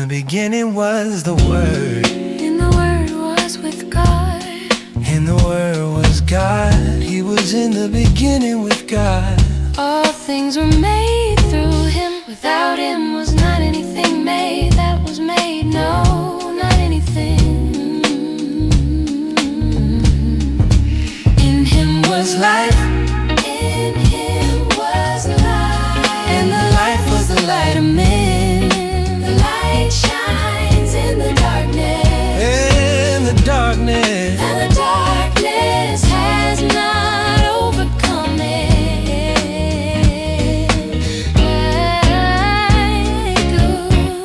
Beginning was the Word, and the Word was with God, and the Word was God. He was in the beginning with God. All things were made through Him. Without Him was not anything made that was made. No, not anything. In Him was life. In Him was life. And the life was the light of men. The light shines in the darkness. In the darkness. And the darkness has not overcome it.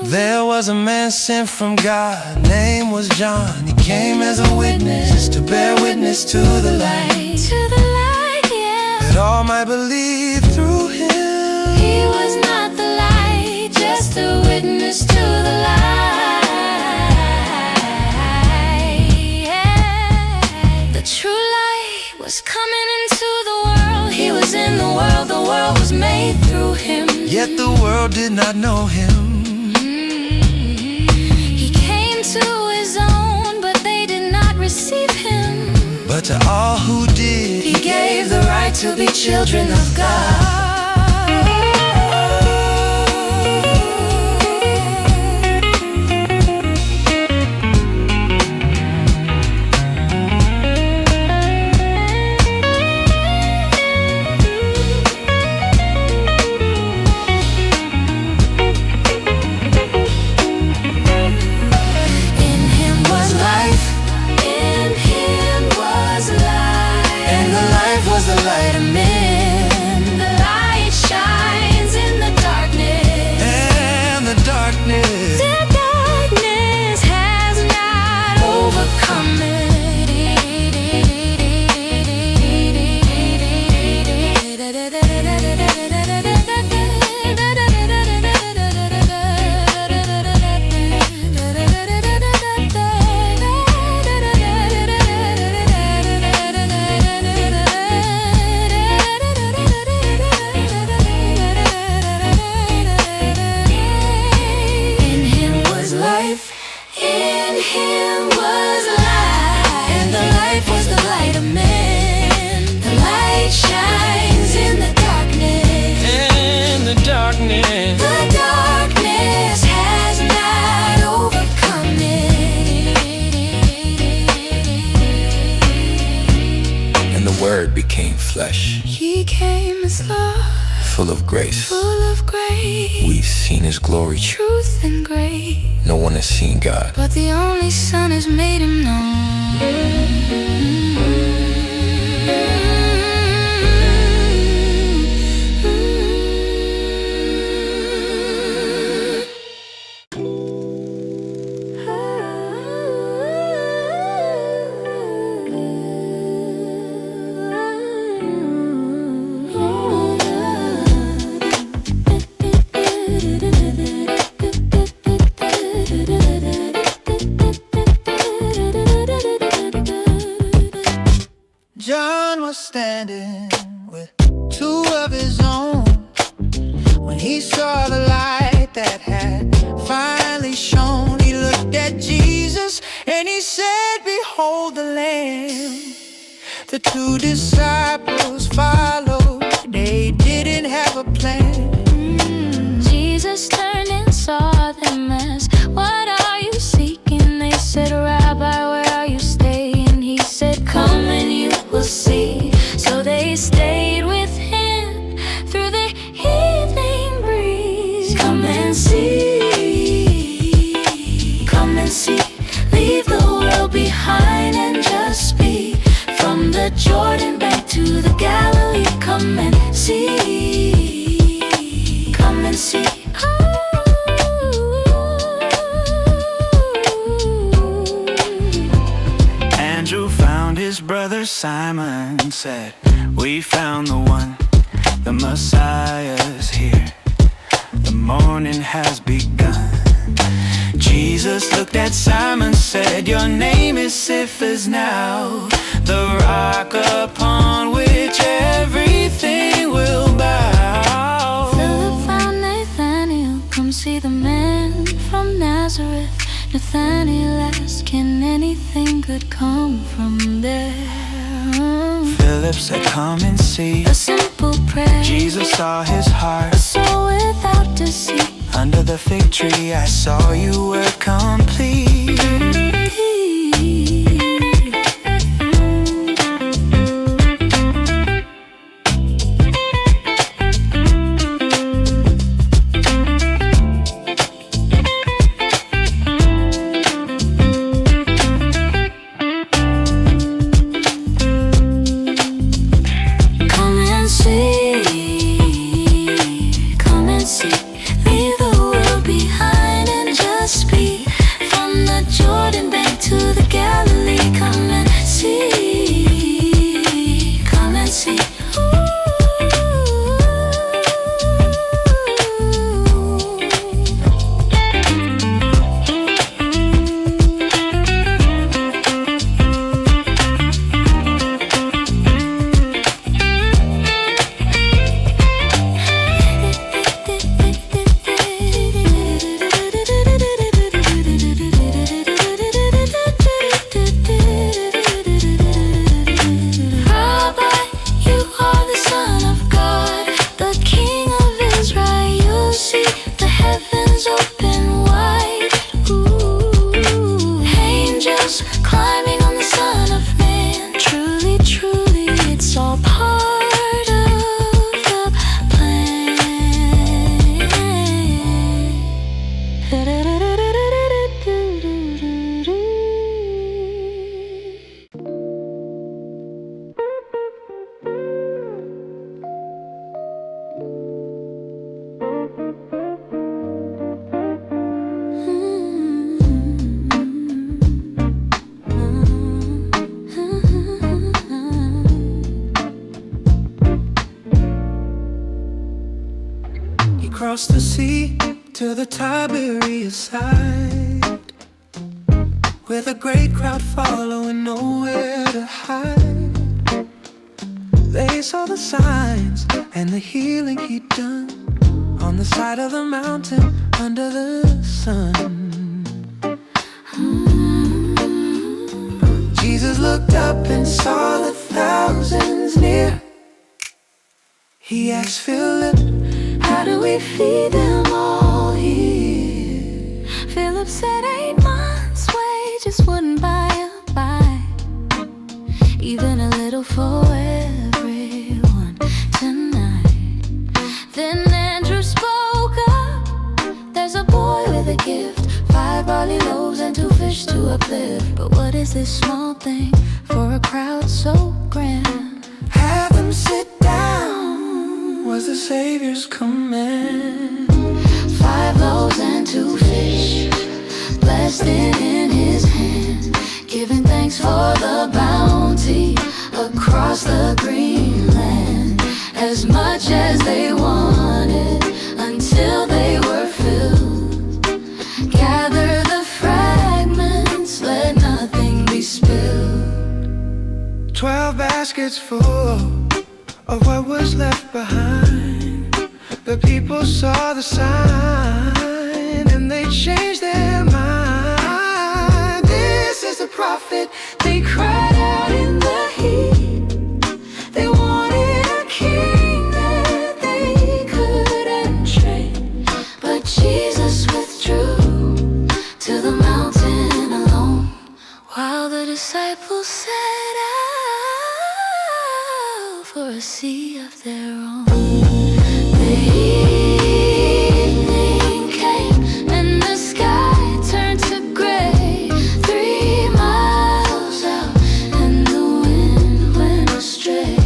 There was a man sent from God, name was John. He came as a witness to bear witness to the light, yeah. that all might believe through him. He was not the light, just a witness to the light, yeah. The true light was coming into the world. He was in the world was made through him. Yet the world did not know him. To his own, but they did not receive him. But to all who did, he gave the right to be children of God. Was the light of men. The light shines in the darkness. And the darkness has not overcome it. In him was life, and the life was the light of men. The light shines in the darkness, and the darkness has not overcome it. And the Word became flesh. He came as love, full of grace. We've seen his glory, truth and grace. No one has seen God, but the only Son has made him known. John was standing with two of his own when he saw the light that had finally shone. He looked at Jesus and he said, "Behold the Lamb." The two disciples followed. They didn't have a plan. Jesus turned and saw them as, "What are you seeking?" They said, "Rabbi, where are you staying?" He said, "Come and you will see." So they stayed with him through the evening breeze. Come and see, come and see. Leave the world behind and just be. From the Jordan bank to the Galilee, come and see, come and see. Andrew found his his brother Simon said, "We found the one, the Messiah's here. The morning has begun." Jesus looked at Simon, said, "Your name is Cephas now, the rock upon which everything will bow." Philip found Nathanael, come see the man from Nazareth. Nathanael asked, "Can anything good come from there?" Philip said, "Come and see." A simple prayer. Jesus saw his heart. A soul without deceit. Under the fig tree I saw you were complete. Across the sea to the Tiberias side, with a great crowd following, nowhere to hide. They saw the signs and the healing he'd done on the side of the mountain under the sun. Jesus looked up and saw the thousands near. He asked Philip, "How do we feed them all here?" Philip said 8 months' wages wouldn't buy a bite, even a little for everyone tonight. Then Andrew spoke up, "There's a boy with a gift, 5 barley loaves and 2 fish to uplift. But what is this small thing for a crowd so grand?" "Have them sit down," was the Savior's command. 5 loaves and 2 fish, blessed it in his hand, giving thanks for the bounty across the green land. As much as they wanted until they were filled. Gather the fragments, let nothing be spilled. 12 baskets full of what was left behind. The people saw the sign and they changed their mind. "This is a prophet," they cried out in the heat. They wanted a king that they couldn't trade. But Jesus withdrew to the mountain alone, while the disciples set out for a sea of their own. The evening came and the sky turned to gray. 3 miles out and the wind went astray.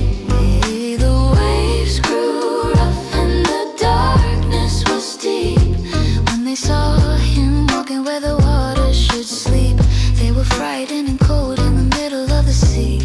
The waves grew rough and the darkness was deep. When they saw him walking where the water should sleep, they were frightened and cold in the middle of the sea.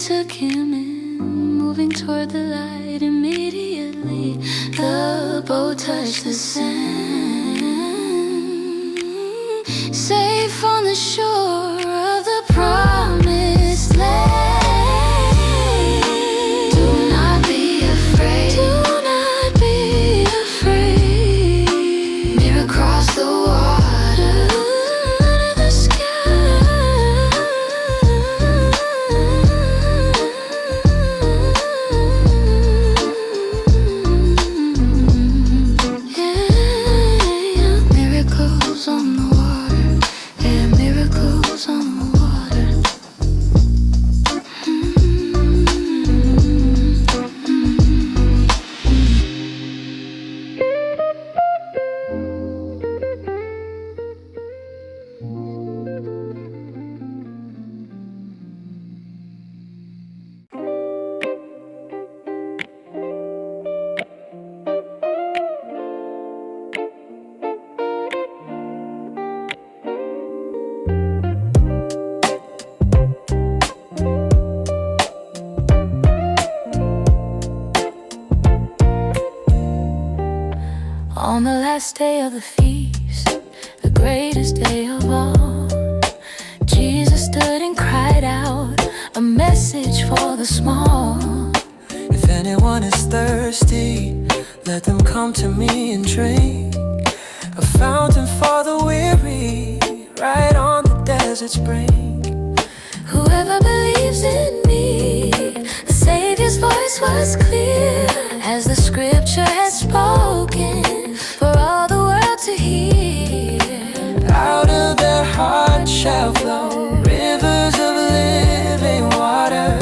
took him in, moving toward the light. Immediately the boat touched the sand, safe on the shore of the promised land. Do not be afraid, do not be afraid. Near across the water, under the sky. Miracles on the water, yeah, miracles on the water. On the last day of the feast, the greatest day of all, Jesus stood and cried out a message for the small. If anyone is thirsty, let them come to me and drink. A fountain for the weary, right on the desert's brink. Whoever believes in me, the Savior's voice was clear, as the scripture had spoken for all the world to hear. Out of their hearts shall flow rivers of living water.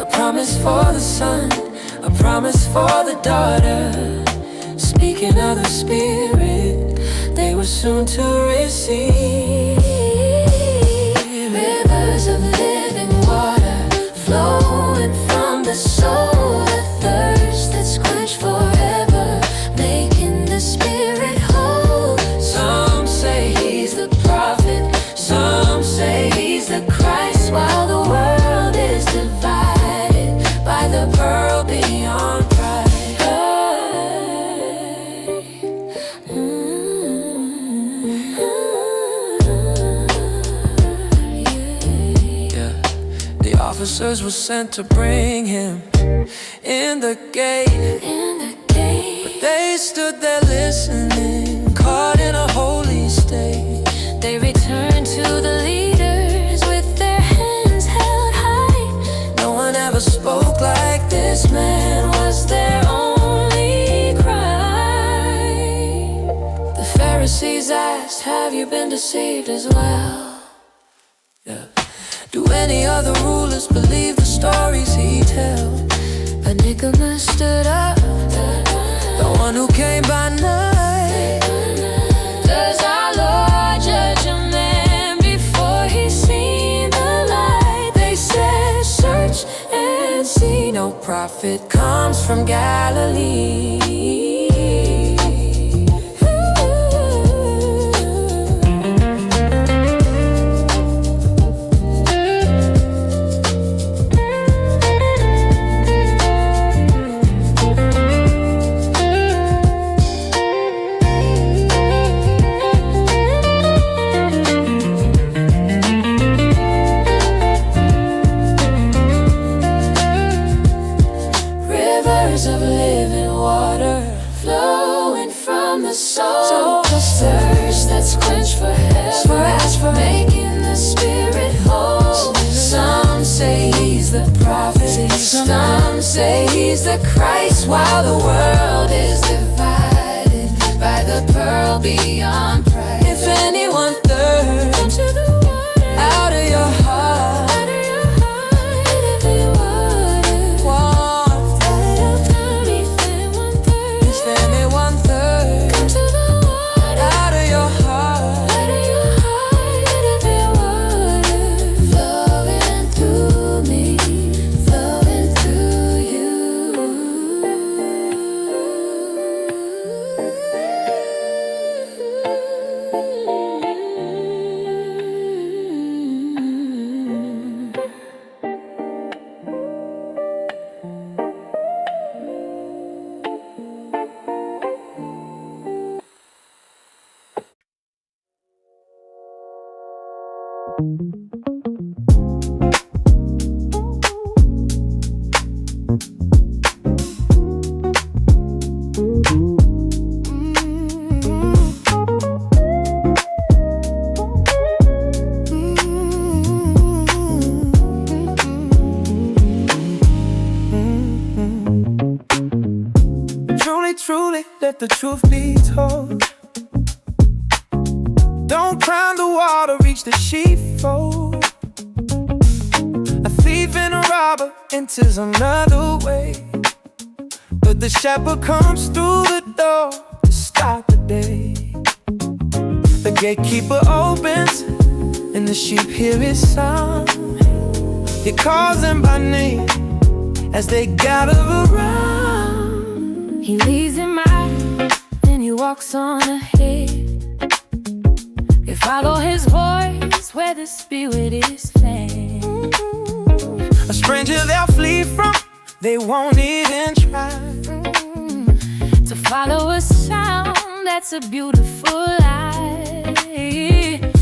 A promise for the son, a promise for the daughter. Speaking of the Spirit, they were soon to receive. Rivers of living water flowing from the soul, a thirst that's quenched forever, making the spirit whole. Some say he's the prophet, Some say he's the Christ, while the world is divided by the pearl beyond price. yeah. The officers were sent to bring him in the gate. In the gate, They stood there listening, caught in a holy state. they returned to the leaders with their hands held high. No one ever spoke like This man was their only cry. The Pharisees asked, have you been deceived as well? yeah. Do any other rulers believe the stories he tells? But Nicodemus stood up, The one who came by night. does our Lord judge a man before he's seen the light? They said, search and see, No prophet comes from Galilee. Rivers of living water flowing from the soul, the thirst that's quenched forever, making the spirit whole. Some say he's the prophet, some say he's the Christ, while the world is divided by the pearl beyond price. If anyone thirsts, Come to the water, out of your heart, out of your heart, living water. want. If anyone thirsts, Come to the water, out of your heart, out of your heart, living water, flowing through me, flowing through you. Truly, let the truth be told. Don't climb the wall to reach the sheepfold. A thief and a robber enters another way, but the shepherd comes through the door to start the day. The gatekeeper opens and the sheep hear his sound. He calls them by name as they gather around. He leads them out and he walks on ahead. They follow his voice where the spirit is fed. A stranger they'll flee from, they won't even try to follow a sound that's a beautiful lie.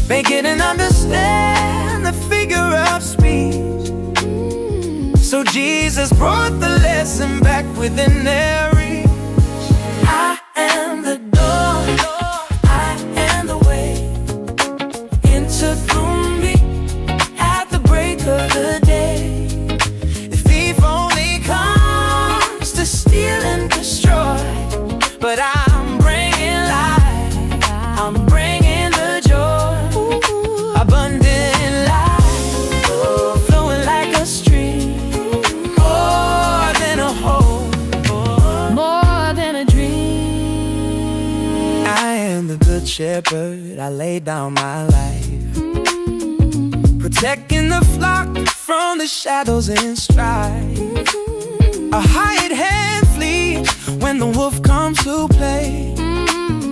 They get and understand the figure of speech. So Jesus brought the lesson back within their reach. I am the door, I am the way. Enter through me at the break of the day. The thief only comes to steal and destroy, but I'm bringing life, I'm bringing the joy. Abundant life, flowing like a stream. More than a hope, more than a dream. I am the good shepherd, I lay down my life, protecting the flock from the shadows and strife. A hired hand flees when the wolf comes to play,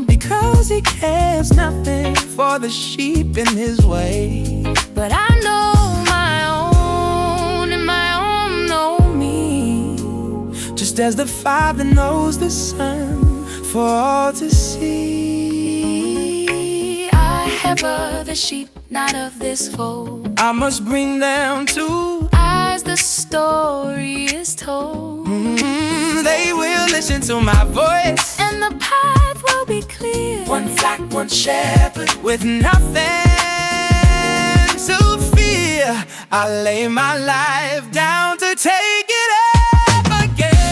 because he cares nothing for the sheep in his way. But I know my own, and my own know me, just as the Father knows the Son, for all to see. I have other sheep, not of this fold. I must bring them to, as the story is told. They will listen to my voice, and the path will be clear. one flock, one shepherd, with nothing to fear. I lay my life down to take it up again.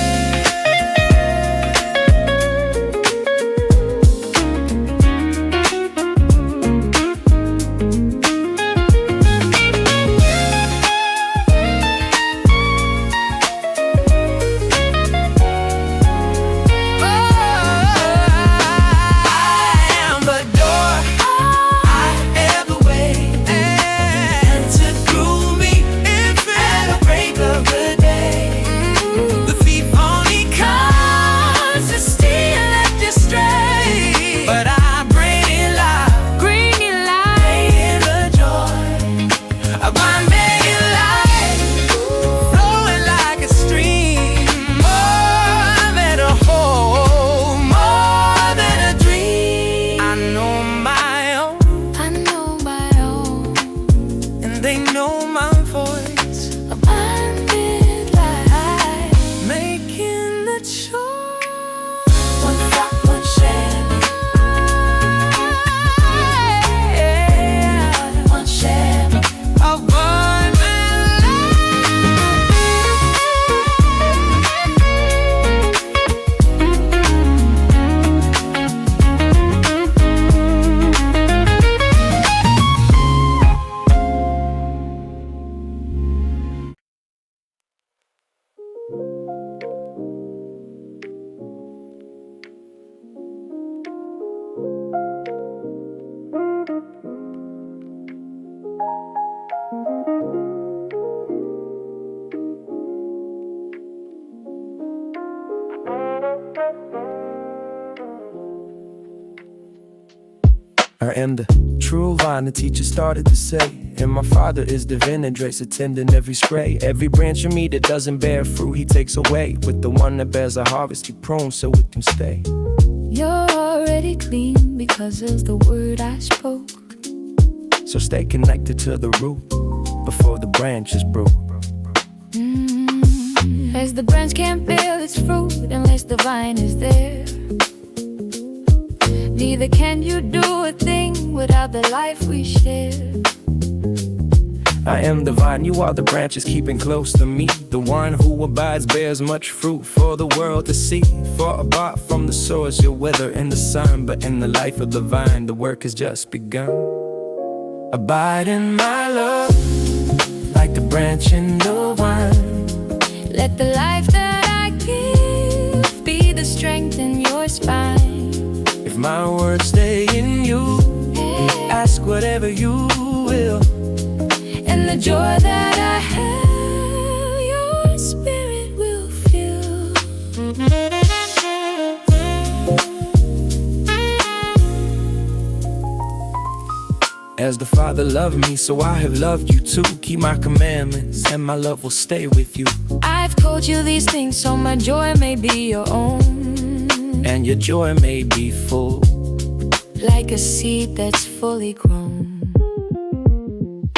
They know my voice, abundant life, making the choice. one flock, one shepherd, one shepherd. I am the true vine, the teacher started to say, and my Father is the vineyard, attending every spray. Every branch of me that doesn't bear fruit, he takes away. With the one that bears a harvest, he prunes so it can stay. You're already clean because of the word I spoke. So stay connected to the root before the branches brew. As the branch can't bear its fruit unless the vine is there, neither can you do a thing without the life we share. I am the vine, you are the branches, keeping close to me. The one who abides bears much fruit for the world to see. For apart from the source you'll wither in the sun, but in the life of the vine the work has just begun. Abide in my love, like the branch in the vine. Let the life that I give be the strength in your spine. If my words stay in you, ask whatever you will, and the joy that I have, your spirit will fill. As the Father loved me, so I have loved you too. Keep my commandments, and my love will stay with you. I've told you these things so my joy may be your own, and your joy may be full, like a seed that's fully grown.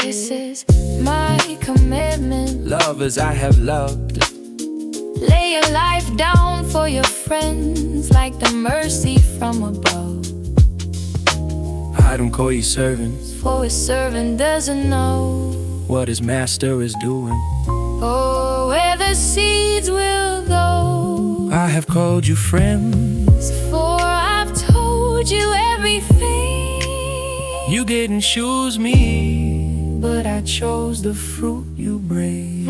This is my commandment: love as I have loved. lay your life down for your friends, like the mercy from above. I don't call you servants, for a servant doesn't know what his master is doing, or where the seeds will go. I have called you friends, for I've told you everything. You didn't choose me, but I chose the fruit you bring.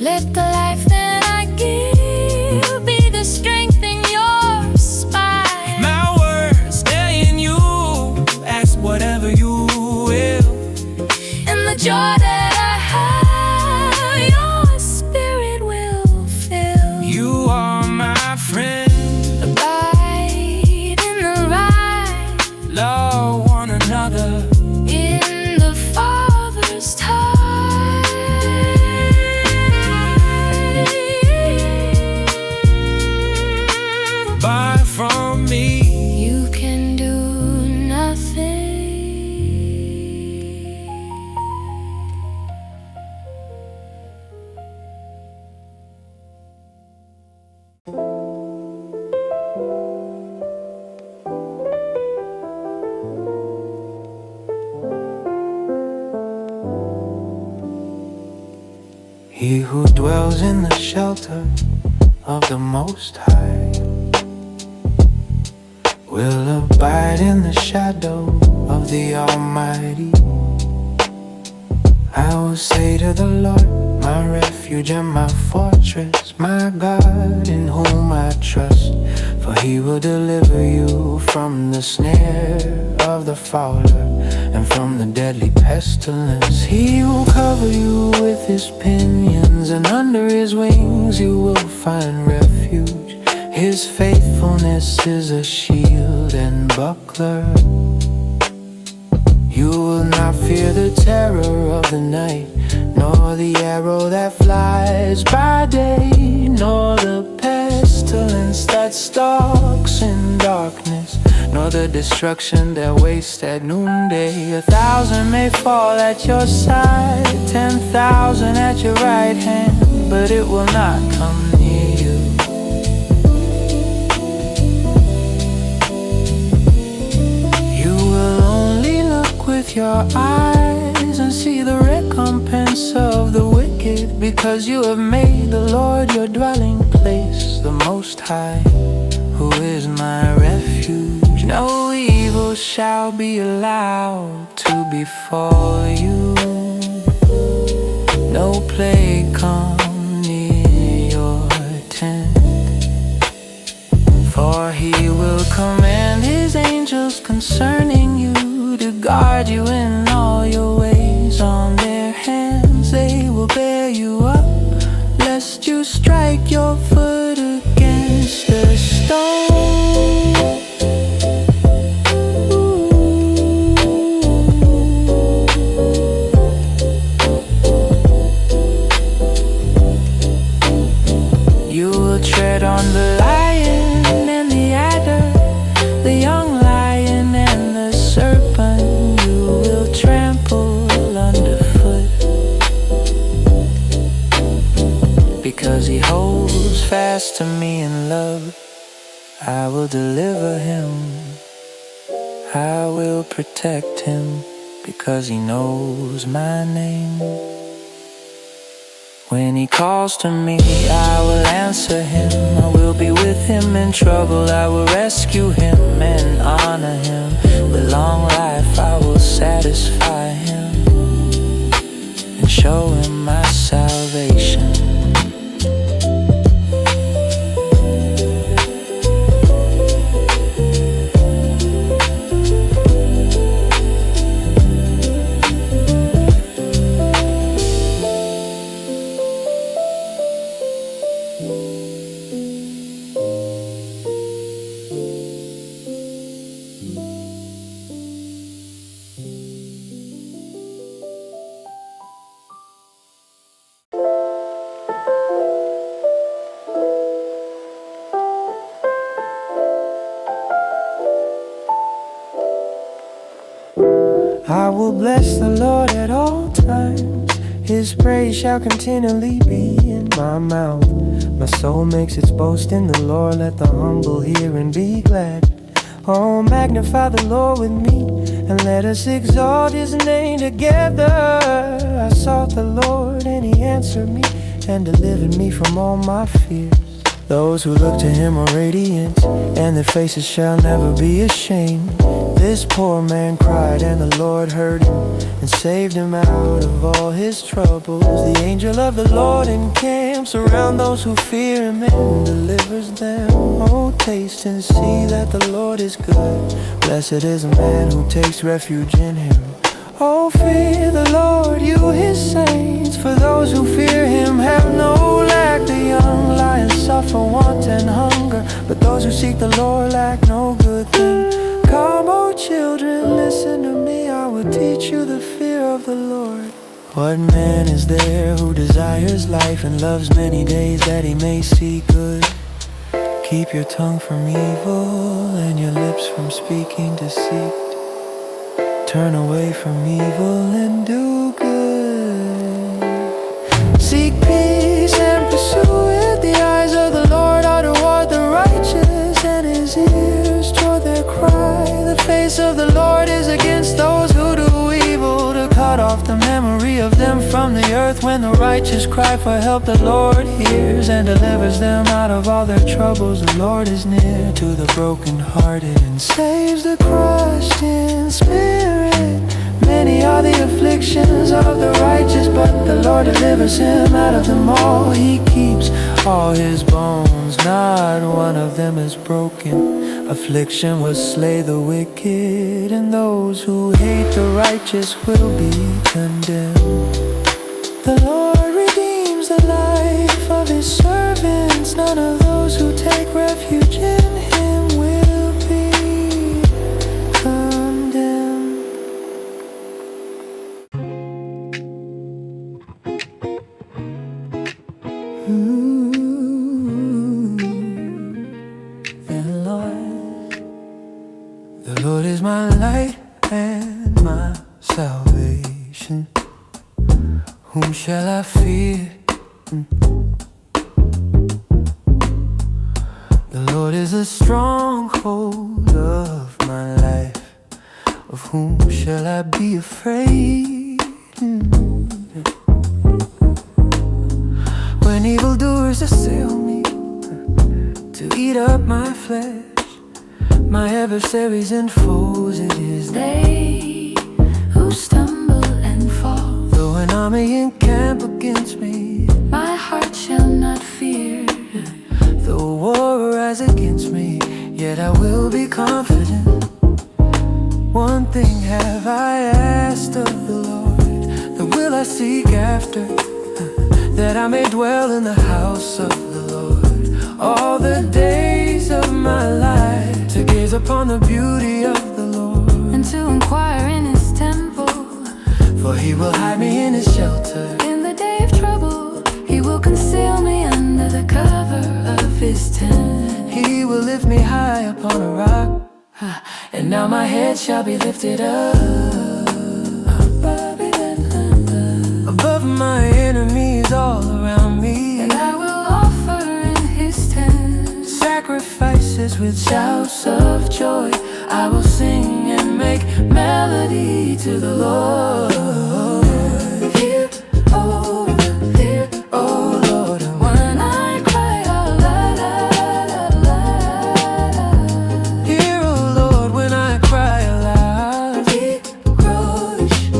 Let the life that I give be the strength in your spine. My words stay in you, ask whatever you will, and the joy that I have, your spirit will fill. You are my friend, abide in the vine, love one another in the Father's time. Buy from me, you can do nothing. He who dwells in the shelter of the Most High will abide in the shadow of the Almighty. I will say to the Lord, my refuge and my fortress, my God in whom I trust. For he will deliver you from the snare of the fowler and from the deadly pestilence. He will cover you with his pinions, and under his wings you will find refuge. His faithfulness is a shield and buckler. You will not fear the terror of the night, nor the arrow that flies by day, nor the pestilence that stalks in darkness, nor the destruction that wastes at noonday. 1,000 may fall at your side, 10,000 at your right hand, but it will not come near you. You will only look with your eyes and see the recompense of the wicked, because you have made the Lord your dwelling place, the Most High, who is my refuge. No evil shall be allowed to befall you, no plague come near your tent. For he will command his angels concerning you to guard you in all your ways. On their hands you strike your foot against the stone. You will tread on the lion and the adder, the young lion and the serpent. You will trample underfoot, because he holds fast to me in love. I will deliver him, I will protect him, because he knows my name. When he calls to me, I will answer him. I will be with him in trouble. I will rescue him and honor him. With long life I will satisfy him and show him my salvation. I will bless the Lord at all times. His praise shall continually be in my mouth. My soul makes its boast in the Lord. Let the humble hear and be glad. Oh, magnify the Lord with me, and let us exalt his name together. I sought the Lord and he answered me and delivered me from all my fears. Those who look to him are radiant, and their faces shall never be ashamed. This poor man cried, and the Lord heard him and saved him out of all his troubles. The angel of the Lord encamps around those who fear him and delivers them. Oh, taste and see that the Lord is good. Blessed is a man who takes refuge in him. Oh, fear the Lord, you his saints, for those who fear him have no lack. The young lions suffer want and hunger, but those who seek the Lord lack no good thing. Come, oh children, listen to me, I will teach you the fear of the Lord. What man is there who desires life and loves many days that he may see good? Keep your tongue from evil and your lips from speaking deceit. Turn away from evil and do good. Seek peace and pursue it. The eyes of the Lord are toward the righteous, and his ears toward their cry. The face of the Lord is against those who do evil, to cut off the memory of them from the earth. When the righteous cry for help, the Lord hears and delivers them out of all their troubles. The Lord is near to the brokenhearted and saves the crushed in spirit. Many are the afflictions of the righteous, but the Lord delivers him out of them all. He keeps all his bones, not one of them is broken. Affliction will slay the wicked, and those who hate the righteous will be condemned. The Lord redeems the life of his servants. None of those who take refuge in him will be condemned. The Lord is my light and my salvation. Whom shall I fear? The Lord is the stronghold of my life. Of whom shall I be afraid? When evildoers assail me to eat up my flesh, my adversaries and foes, it is they who stumble and fall. Though an army encamp against me, my heart shall not fear. Though war rise against me, yet I will be confident. One thing have I asked of the Lord, that will I seek after, that I may dwell in the house of the Lord all the days of my life, to gaze upon the beauty of the Lord and to inquire in his temple. For he will hide me in his shelter. In the day of trouble, he will conceal me under the cover of his tent. He will lift me high upon a rock, and now my head shall be lifted up above my enemies all around me. And I will offer in his tent sacrifices with shouts of joy. I will sing and make melody to the Lord. Hear, oh Lord, when I cry out loud. Hear, oh Lord, when I cry aloud.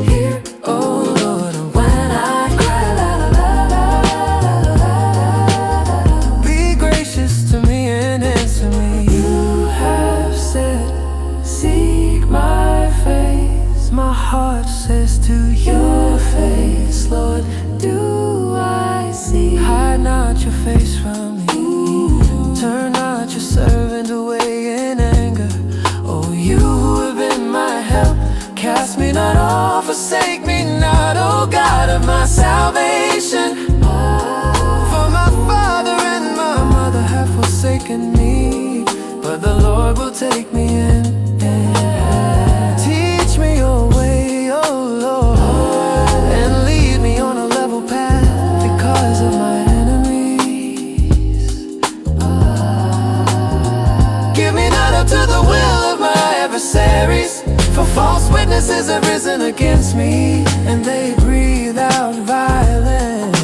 Hear, oh Lord, when I cry loud. Be gracious to me and answer me. You have said, seek my face. My heart says to your face, Lord, do I see? hide not your face from me. Turn not your servant away in anger. Oh, you who have been my help, cast me not off, forsake me not, oh God of my salvation. For my father and my mother have forsaken me, but the Lord will take me in. Teach me your way, oh Lord, and lead me on a level path because of my enemies. Give me not up to the will of my adversaries, for false witnesses have risen against me, and they breathe out violence.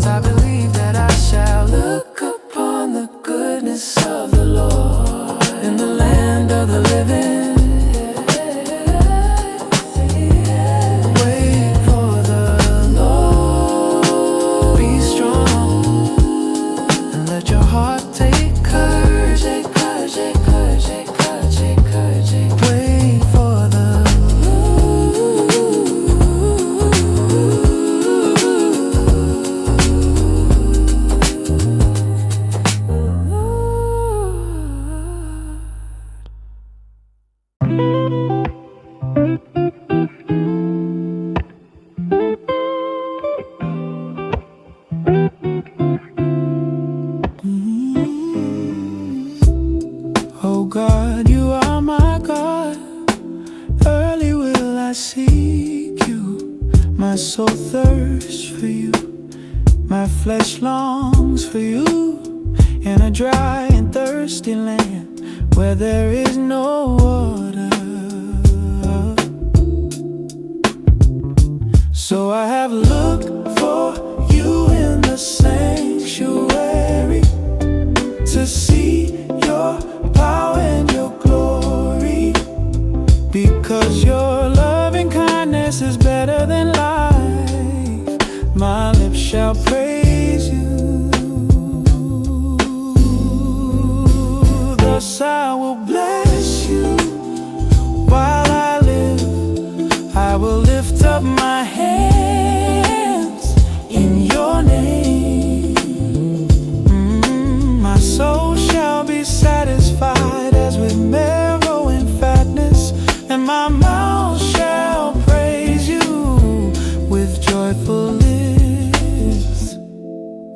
I believe that I shall look upon the goodness of the Lord in the land of the living. Wait for the Lord, be strong, and let your heart take courage. Wait for the Oh God, you are my God. Early will I seek you. My soul thirsts for you. My flesh longs for you. In a dry and thirsty land where there is no water. So I have looked for you in the sanctuary, to see your power and your glory, because your loving kindness is better than life. My lips shall praise you. Thus I will bless you while I live. I will lift up my hands in your name. My soul shall be satisfied as with marrow and fatness, and my mouth shall praise you with joyful lips.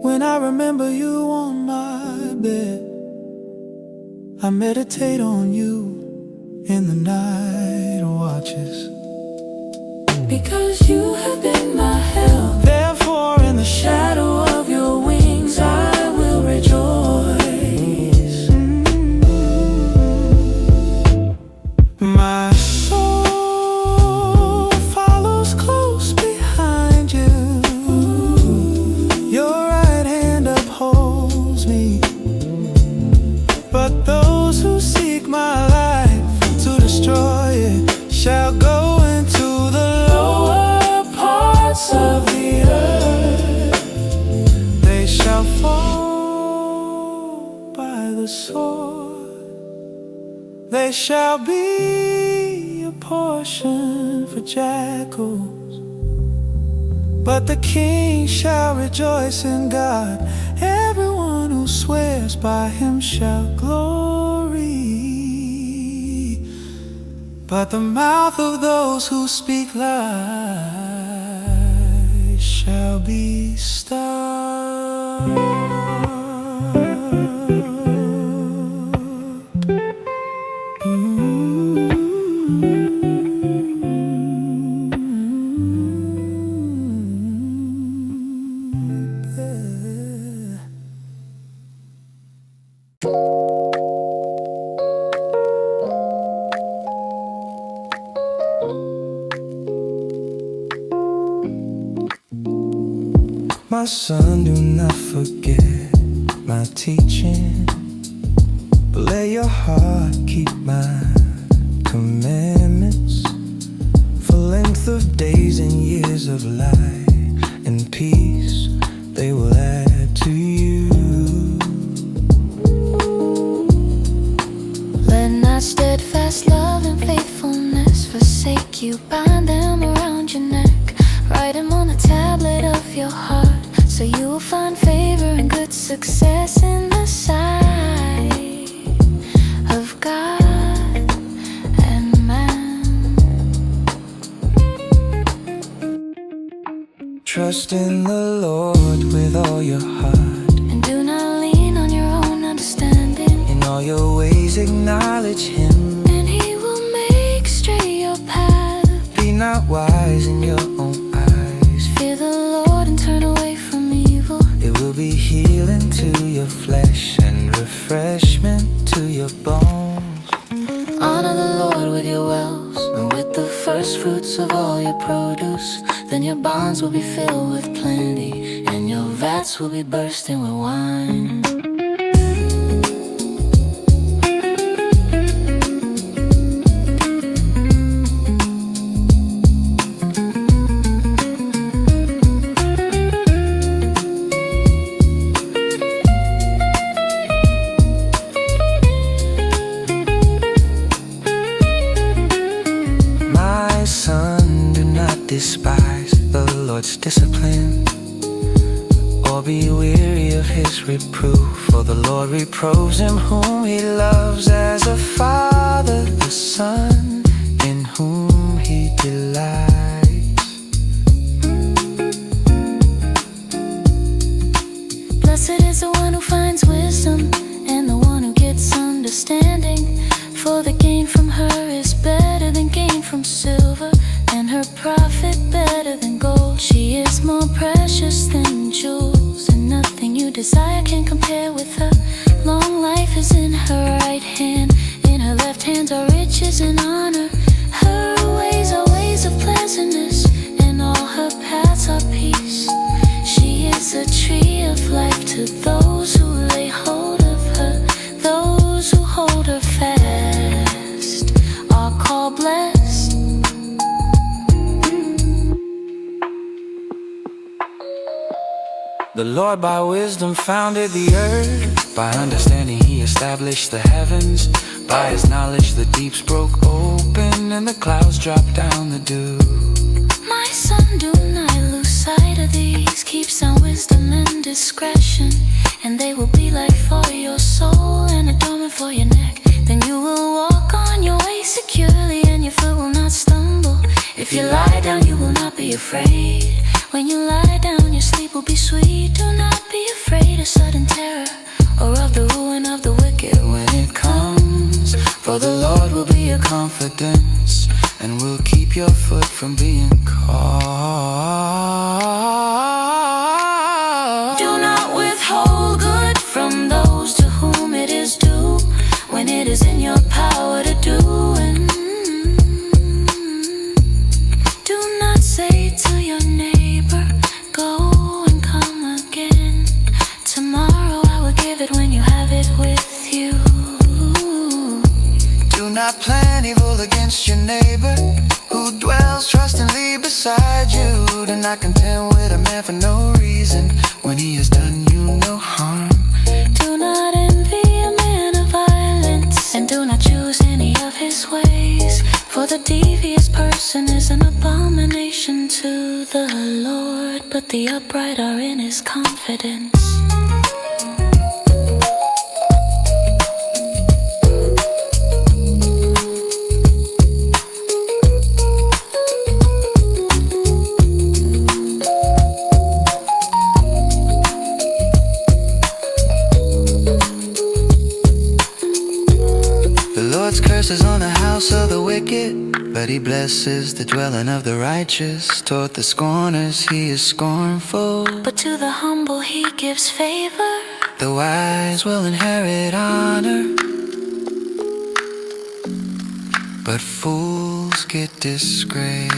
When I remember you on my bed, I meditate on you in the night watches. Because you have been my help, Therefore in the shadow of your wings I will rejoice. My soul follows close behind you. Your right hand upholds me. But those who seek my life to destroy it shall go into the lower parts of the earth. They shall fall by the sword. They shall be a portion for jackals But the king shall rejoice in God. Everyone who swears by him shall glory. But the mouth of those who speak lies shall be stopped. My son, do not forget my teaching, but let your heart keep my commandments. For length of days and years of life and peace, they will add to you. Let not steadfast love and faithfulness forsake you. Bind them around your neck, write them on the tablet of your heart, so you will find favor and good success in the sight of God and man. Trust in the Lord with all your heart, and do not lean on your own understanding. in all your ways acknowledge him, and he will make straight your path. be not wise in your own eyes. Fear the Lord and turn away from evil. It will be healing to your flesh and refreshment to your bones. Honor the Lord with your wealth and with the first fruits of all your produce. Then your barns will be filled with plenty, and your vats will be bursting with wine. Despise the Lord's discipline, or be weary of his reproof. For the Lord reproves him whom he loves, as a father the son in whom he delights. Blessed is the one who finds wisdom, and the one who gets understanding. For the gain from her is better than gain from silver, and her profit better than gold. She is more precious than jewels, and nothing you desire can compare with her. Long life is in her right hand, in her left hand are riches and honor. Her ways are ways of pleasantness, and all her paths are peace. She is a tree of life to those who lay hold of her. Those who hold her fast are called blessed. The Lord by wisdom founded the earth, by understanding he established the heavens. By his knowledge the deeps broke open, and the clouds dropped down the dew. My son, do not lose sight of these. Keep sound wisdom and discretion, and they will be life for your soul and adornment for your neck. Then you will walk on your way securely, and your foot will not stumble. If you lie down, you will not be afraid. When you lie down, your sleep will be sweet. Do not be afraid of sudden terror, or of the ruin of the wicked when it comes. For the Lord will be your confidence, and will keep your foot from being caught. Do not withhold good from those to whom it is due, when it is in your power to do. And do not say to your neighbor, go and come again. Tomorrow I will give it when you have it with you. Do not plan evil against your neighbor, who dwells trustingly beside you. Do not contend with a man for no reason, when he has done you no harm. Do not envy a man of violence, and do not choose any of his ways. For the devious person is an abomination to the Lord. the upright are in his confidence. The Lord's curse is on the house of the wicked, but he blesses the dwelling of the righteous. Toward the scorners he is scornful, But to the humble he gives favor. the wise will inherit honor, but fools get disgrace.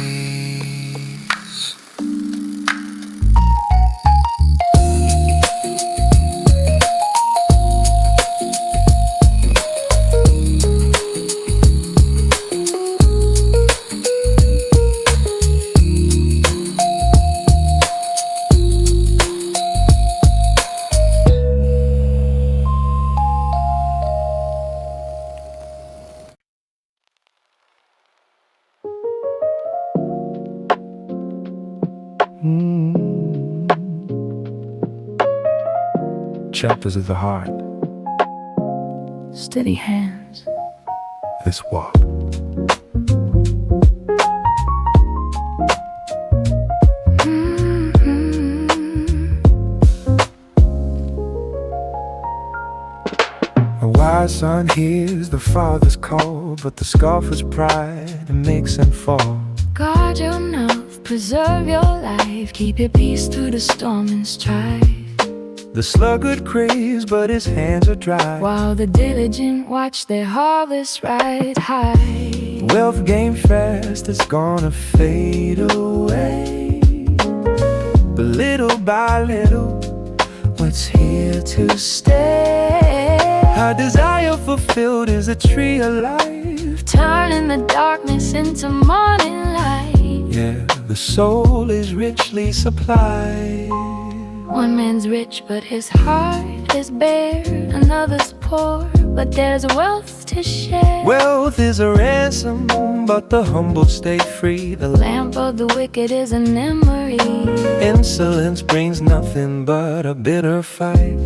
Chapters of the heart. Steady hands. Let's walk. A wise son hears the father's call, but the scoffer's pride makes him fall. Guard your mouth, preserve your life, keep your peace through the storm and strife. The sluggard craves, but his hands are dry, While the diligent watch their harvest ride high. wealth gained fast is gonna fade away, but little by little, what's here to stay? Our desire fulfilled is a tree of life. Turning the darkness into morning light. Yeah, the soul is richly supplied. One man's rich, but his heart is bare. Another's poor, but there's wealth to share. Wealth is a ransom, but the humble stay free. The Lamp of the wicked is a memory. insolence brings nothing but a bitter fight.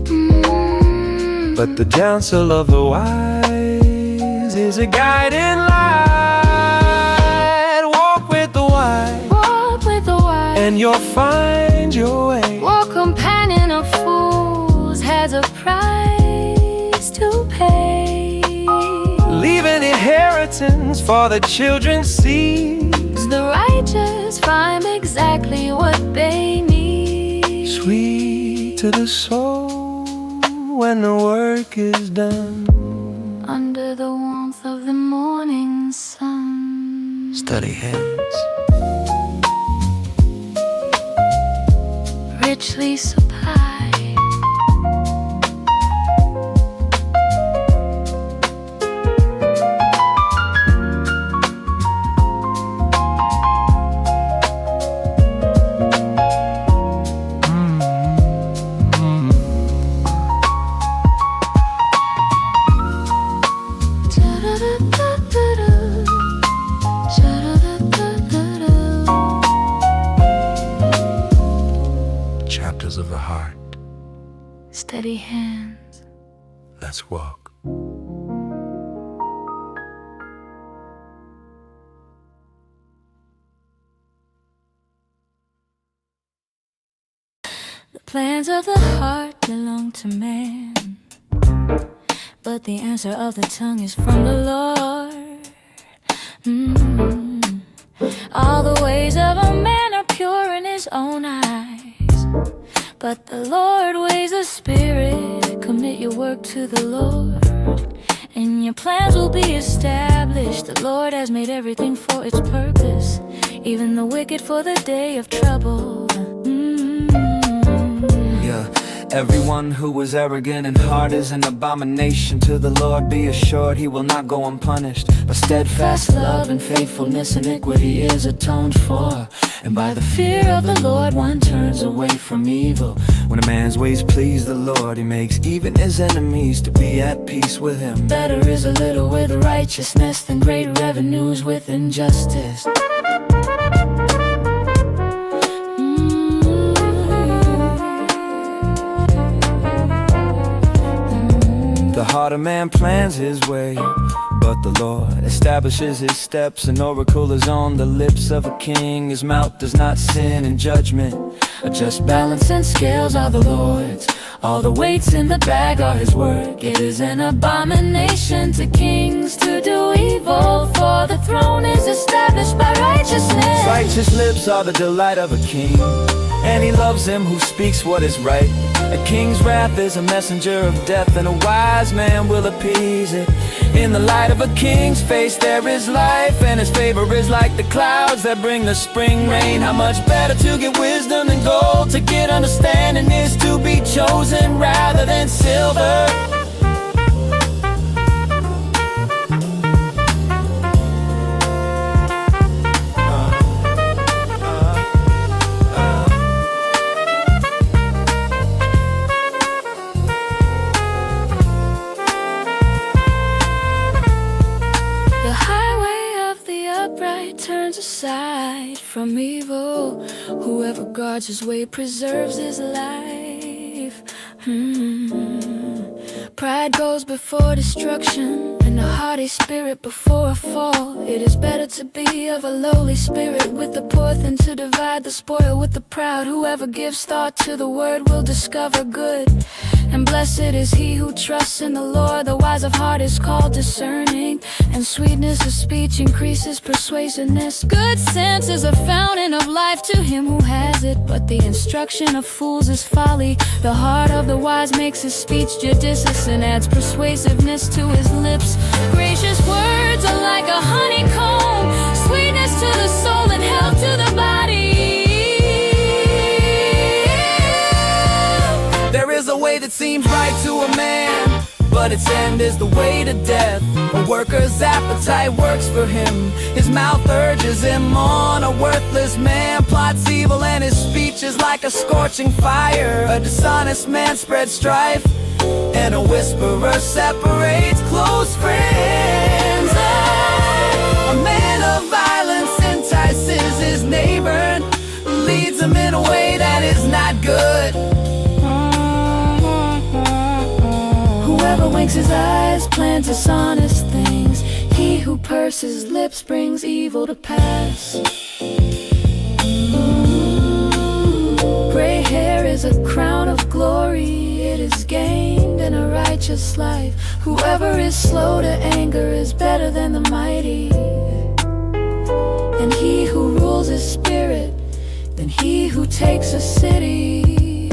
But the counsel of the wise is a guiding light. Walk with the wise, Walk with the wise, and you'll find your way. walk companion of fools has a price to pay. Leave an inheritance for the children's seed. The righteous find exactly what they need. Sweet to the soul when the work is done. Under the warmth of the morning sun. Steady hands. Richly supplied. Chapters of the heart. Steady hands. Let's walk. The plans of the heart belong to man, but the answer of the tongue is from the Lord. All the ways of a man are pure in his own eyes, but the Lord weighs the spirit. Commit your work to the Lord, and your plans will be established. The Lord has made everything for its purpose, even the wicked for the day of trouble. Everyone who is arrogant in heart is an abomination to the Lord. Be assured he will not go unpunished. But steadfast love and faithfulness, iniquity is atoned for. And by the fear of the Lord one turns away from evil. When a man's ways please the Lord, he makes even his enemies to be at peace with him. Better is a little with righteousness than great revenues with injustice. heart of man plans his way, but the Lord establishes his steps. An oracle is on the lips of a king. His mouth does not sin in judgment. A just balance and scales are the Lord's. All the weights in the bag are his work. It is an abomination to kings to do evil, for the throne is established by righteousness. Righteous lips are the delight of a king, and he loves him who speaks what is right. A king's wrath is a messenger of death, and a wise man will appease it. In the light of a king's face there is life, and his favor is like the clouds that bring the spring rain. How much better to get wisdom than gold, to get understanding is to be chosen rather than silver. Turns aside from evil. Whoever guards his way preserves his life. Pride goes before destruction, and a haughty spirit before a fall. It is better to be of a lowly spirit with the poor than to divide the spoil with the proud. Whoever gives thought to the word will discover good, and blessed is he who trusts in the Lord. The wise of heart is called discerning, and sweetness of speech increases persuasiveness. Good sense is a fountain of life to him who has it, but the instruction of fools is folly. The heart of the wise makes his speech judicious, and adds persuasiveness to his lips. Gracious words are like a honeycomb, sweetness to the soul and health to the body. There is a way that seems right to a man, but its end is the way to death. A worker's appetite works for him. His mouth urges him on. A worthless man plots evil, and his speech is like a scorching fire. A dishonest man spreads strife, and a whisperer separates close friends. A man of violence entices his neighbor, leads him in a way that is not good. Whoever winks his eyes plans dishonest things. He who purses lips brings evil to pass. Gray hair is a crown of glory. It is gained in a righteous life. Whoever is slow to anger is better than the mighty, and he who rules his spirit than he who takes a city.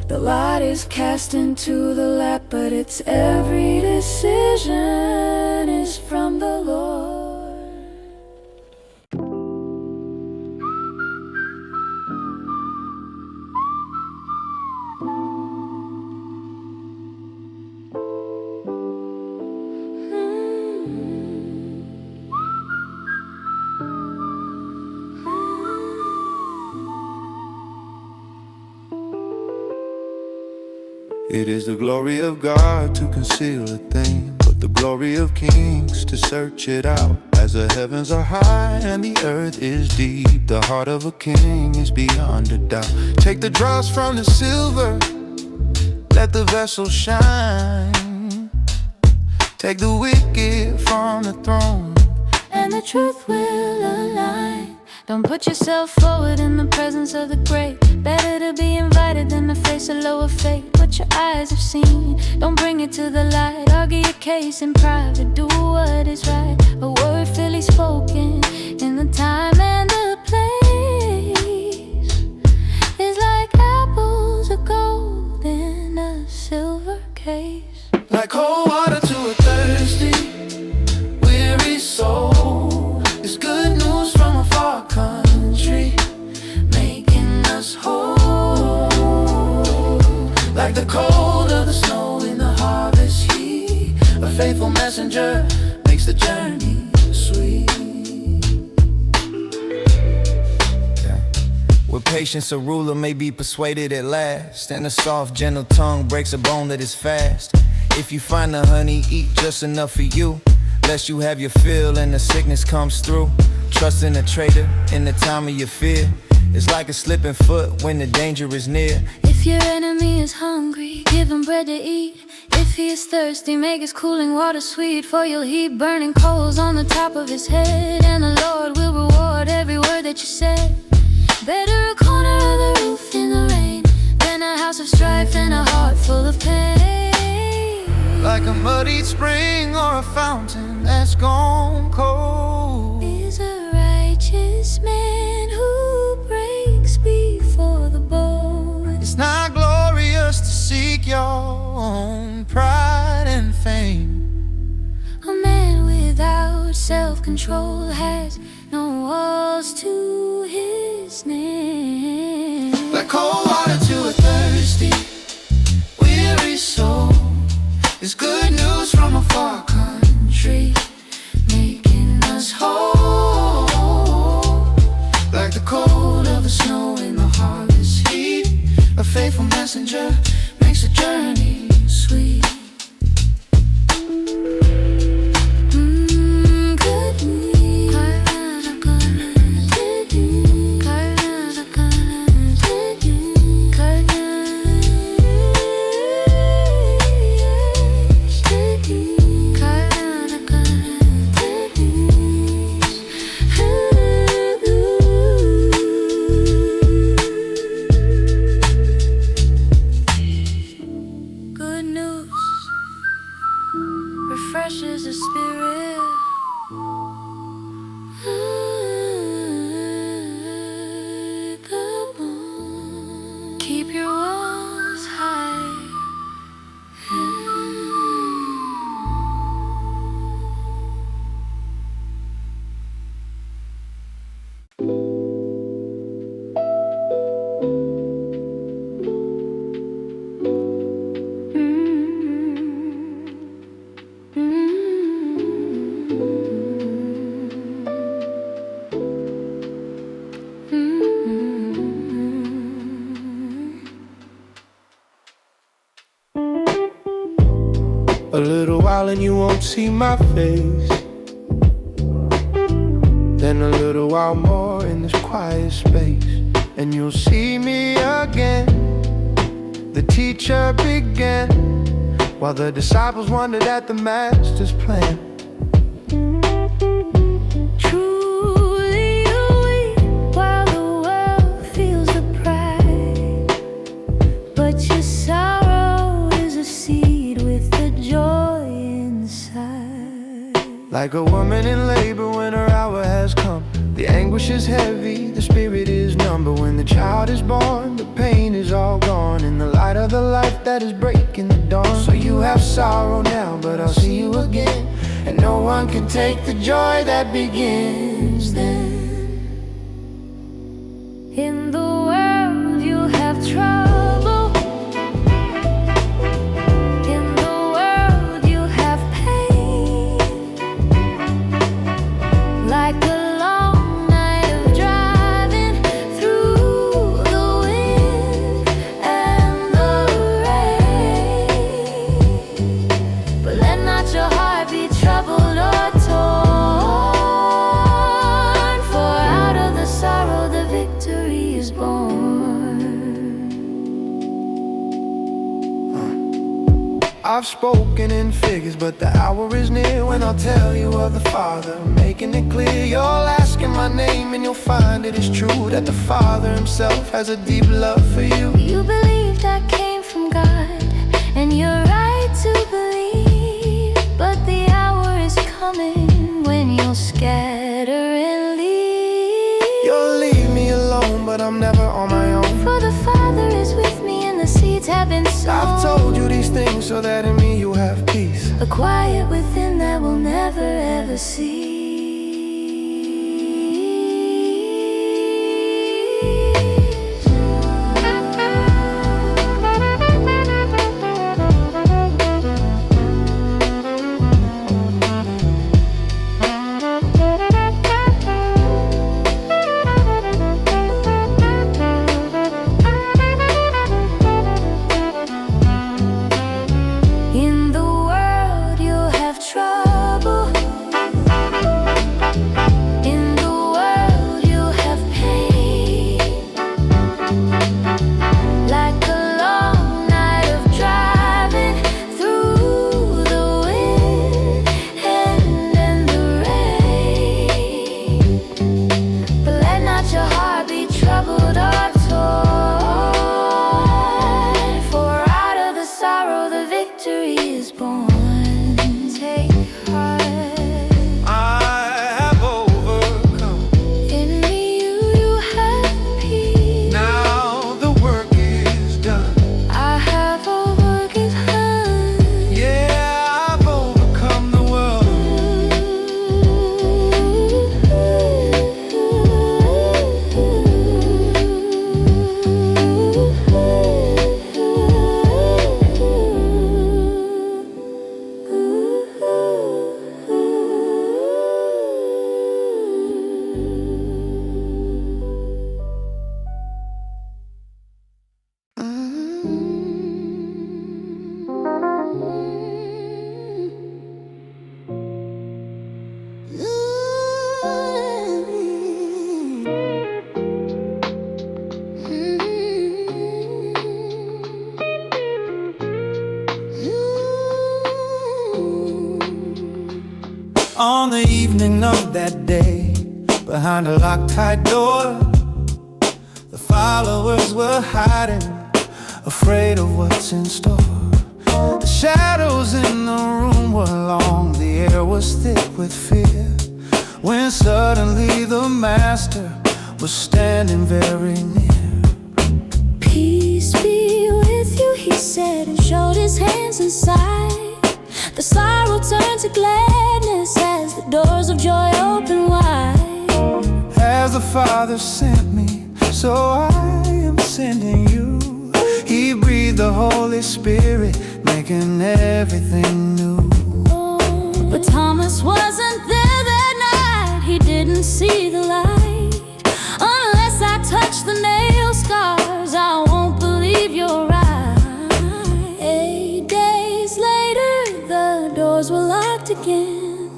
The lot is cast into the lap, but its every decision is from the Lord. It is the glory of God to conceal a thing, but the glory of kings to search it out. As the heavens are high and the earth is deep, the heart of a king is beyond a doubt. Take the dross from the silver, let the vessel shine. Take the wicked from the throne, and the truth will align. Don't put yourself forward in the presence of the great. Better to be invited than to face a lower fate. What your eyes have seen, don't bring it to the light. Argue your case in private, do what is right. A word fully spoken in the time and the place is like apples of gold in a silver case. like cold water to a thirsty, weary soul. It's good news from a far country, making us whole. Like the cold of the snow in the harvest heat, a faithful messenger makes the journey sweet. With patience a ruler may be persuaded at last, and a soft gentle tongue breaks a bone that is fast. If you find the honey, eat just enough for you, lest you have your fill and the sickness comes through. Trust in a traitor in the time of your fear. It's like a slipping foot when the danger is near. If your enemy is hungry, give him bread to eat. If If he is thirsty, make his cooling water sweet, for you'll heap burning coals on the top of his head. And the Lord will reward every word that you said. Better a corner of the roof in the rain than a house of strife and a heart full of pain. Like a muddied spring or a fountain that's gone cold Is a righteous man who breaks before the bold. It's not glorious to seek your own pride and fame. A man without self-control has no walls to his name. Like cold water to a thirsty, weary soul is good news from a far country, making us whole. Like the cold of the snow in the harvest heat, a faithful messenger makes a journey sweet. Refreshes the spirit. Come on. Keep your walls high. A little while and you won't see my face. Then a little while more in this quiet space, and you'll see me again. The teacher began, while the disciples wondered at the master's plan. Truly you weep while the world feels the pride, but your sorrow is a seed with the joy inside. Like a woman in labor when her hour has come, the anguish is heavy, the spirit is numb. But when the child is born, the pain is all gone, in the light of the life that is breaking the dawn. So you have sorrow now, but I'll see you again, and no one can take the joy that begins then. In the world you have trouble. In the world you have pain. Like a long night of driving through the wind and the rain. But let not your heart be troubled or torn, for out of the sorrow the victory is born. I've spoken in figures, but the hour is near when I'll tell you of the Father, making it clear. You'll ask in my name and you'll find it is true, that the Father himself has a deep love for you. You believed I came from God, and you're right to believe, but the hour is coming when you'll scatter and leave. You'll leave me alone, but I'm never on my own, For the Father is with me and the seeds have been sown. I've told you these things so that in me you have peace. A quiet within that we'll never ever see. In the world you'll have trouble. On the evening of that day, behind a locked tight door, the followers were hiding, afraid of what's in store. The shadows in the room were long, the air was thick with fear, when suddenly the master was standing very near. Peace be with you, he said, and showed his hands inside. The sorrow turned to gladness as the doors of joy opened wide. As the Father sent me, so I am sending you. He breathed the Holy Spirit, making everything new. But Thomas wasn't there that night. He didn't see the light. Unless I touch the nail scars, I won't believe you're right. 8 days later, the doors were locked again,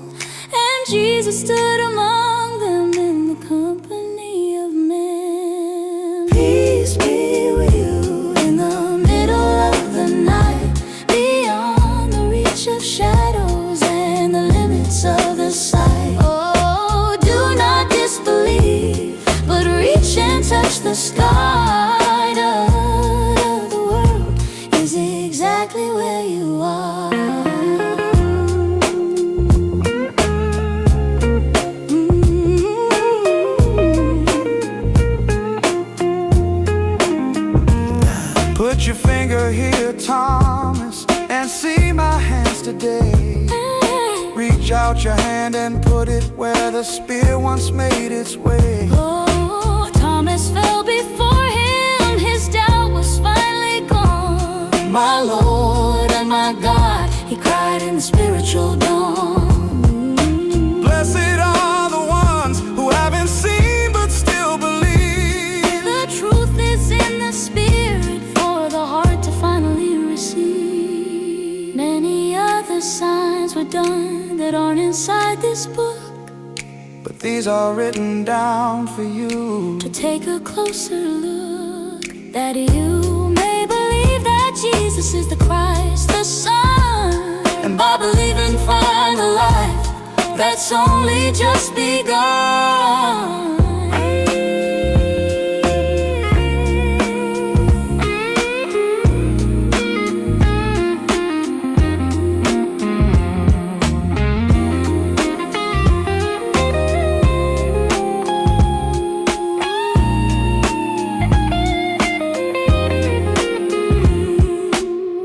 and Jesus stood among them in the company of men. Peace be with you in the middle of the night, beyond the reach of shadows and the limits of the sight. Oh, do not disbelieve, but reach and touch the sky. The world is exactly where you are. Put your finger here, Thomas, and see my hands today. Reach out your hand and put it where the spear once made its way. Oh, Thomas fell before him, his doubt was finally gone. My Lord and my God, he cried in the spiritual dawn. Blessed are the ones who haven't seen but still believe. The truth is in the spirit for the heart to finally receive. Many other signs were done that aren't inside this book, But these are written down for you. to take a closer look, that you may believe that Jesus is the Christ, the Son, and by believing find a life that's only just begun.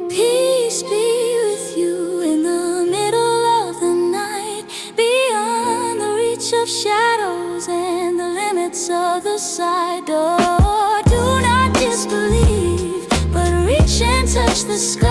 Peace be with you in the middle of the night, beyond the reach of shadows and the limits of the sight. Oh, do not disbelieve, but reach and touch the sky.